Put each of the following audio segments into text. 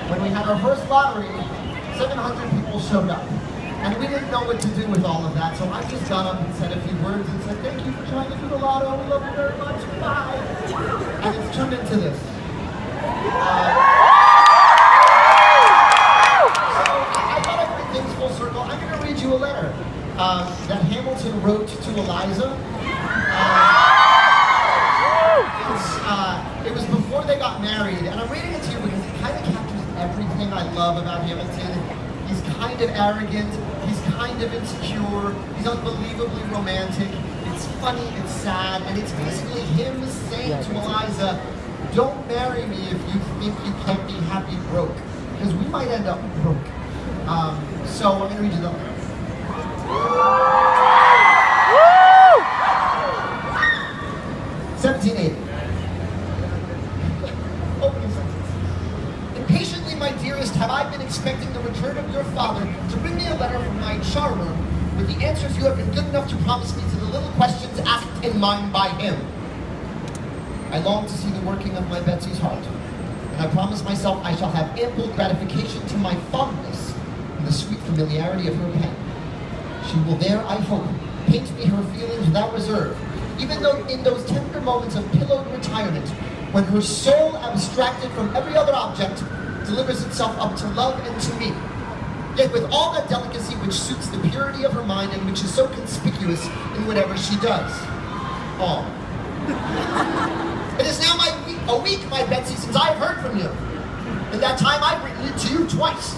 when we had our first lottery, 700 people showed up. And we didn't know what to do with all of that, so I just got up and said a few words and said, thank you for trying to do the lotto, we love you very much, bye. And it's turned into this. So I thought I'd bring things full circle. I'm going to read you a letter that Hamilton wrote to Eliza. It was before they got married, and I'm reading it to you because it kind of captures everything I love about Hamilton. He's kind of arrogant, he's kind of insecure, he's unbelievably romantic, it's funny, it's sad, and it's basically him saying to Eliza, don't marry me if you think you can't be happy broke, because we might end up broke. So I'm going to read you the letter. 1780. Opening sentence. Impatiently, my dearest, have I been expecting the return of your father to bring me a letter from my charmer with the answers you have been good enough to promise me to the little questions asked in mine by him. I long to see the working of my Betsy's heart, and I promise myself I shall have ample gratification to my fondness in the sweet familiarity of her pen. She will there, I hope, paint me her feelings without reserve, even though in those tender moments of pillowed retirement, when her soul, abstracted from every other object, delivers itself up to love and to me, yet with all that delicacy which suits the purity of her mind and which is so conspicuous in whatever she does. Oh. It is now a week, my Betsy, since I have heard from you. In that time I've written it to you twice.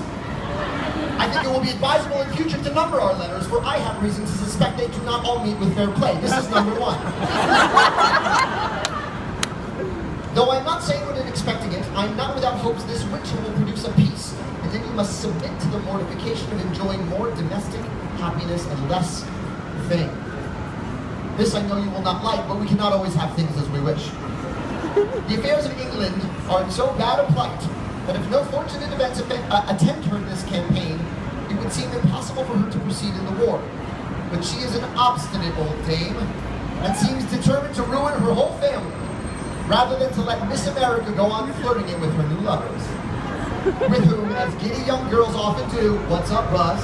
I think it will be advisable in future to number our letters, for I have reason to suspect they do not all meet with fair play. This is number 1. Though I'm not saying and expecting it, I am not without hopes this winter will produce a peace, and then you must submit to the mortification of enjoying more domestic happiness and less fame. This I know you will not like, but we cannot always have things as we wish. The affairs of England are in so bad a plight that if no fortunate events attend her in this campaign, it would seem impossible for her to proceed in the war. But she is an obstinate old dame, and seems determined to ruin her whole family, rather than to let Miss America go on flirting it with her new lovers, with whom, as giddy young girls often do, what's up, Russ?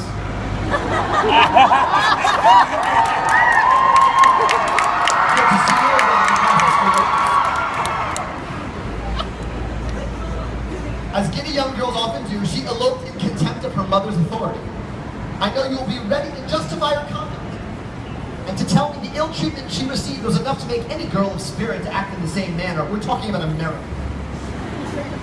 Good to see you again, as giddy young girls often do, she eloped in contempt of her mother's authority. I know you will be ready to justify her conduct, and to tell me the ill treatment she received was enough to make any girl of spirit to act in the same manner. We're talking about America.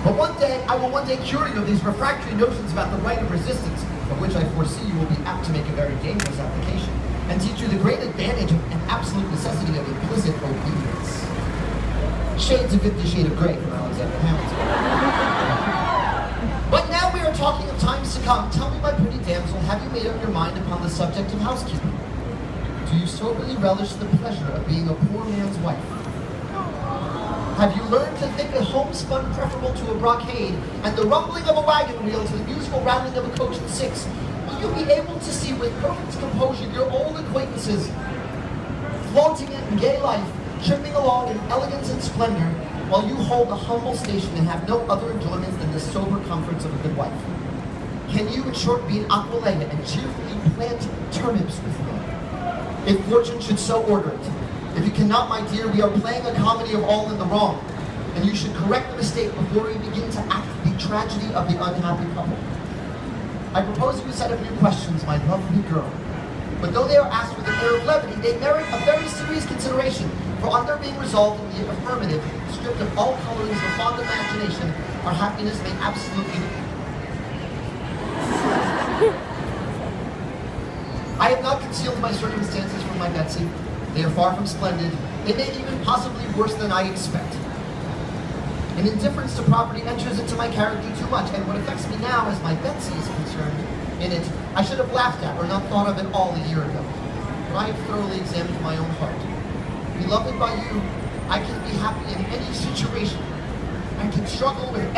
But I will one day cure you of these refractory notions about the right of resistance, of which I foresee you will be apt to make a very dangerous application, and teach you the great advantage and absolute necessity of implicit obedience. Shades of 50 Shades of Grey from Alexander Hamilton. But now we are talking of times to come. Tell me, my pretty damsel, have you made up your mind upon the subject of housekeeping? Do you soberly relish the pleasure of being a poor man's wife? Have you learned to think a homespun preferable to a brocade, and the rumbling of a wagon wheel to the musical rattling of a coach and six? Will you be able to see with perfect composure your old acquaintances flaunting it in gay life, tripping along in elegance and splendor, while you hold a humble station and have no other enjoyments than the sober comforts of a good wife? Can you, in short, be an Aquileia and cheerfully plant turnips with me, if fortune should so order it? If you cannot, my dear, we are playing a comedy of all in the wrong, and you should correct the mistake before we begin to act the tragedy of the unhappy couple. I propose you a set of new questions, my lovely girl, but though they are asked with an air of levity, they merit a very serious consideration, for on their being resolved in the affirmative, stripped of all colorings of fond imagination, our happiness may absolutely... I have not concealed my circumstances from my Betsy. They are far from splendid. They may even possibly worse than I expect. An indifference to property enters into my character too much, and what affects me now, as my Betsy is concerned in it, I should have laughed at or not thought of at all a year ago. But I have thoroughly examined my own heart. Beloved by you, I can be happy in any situation. I can struggle with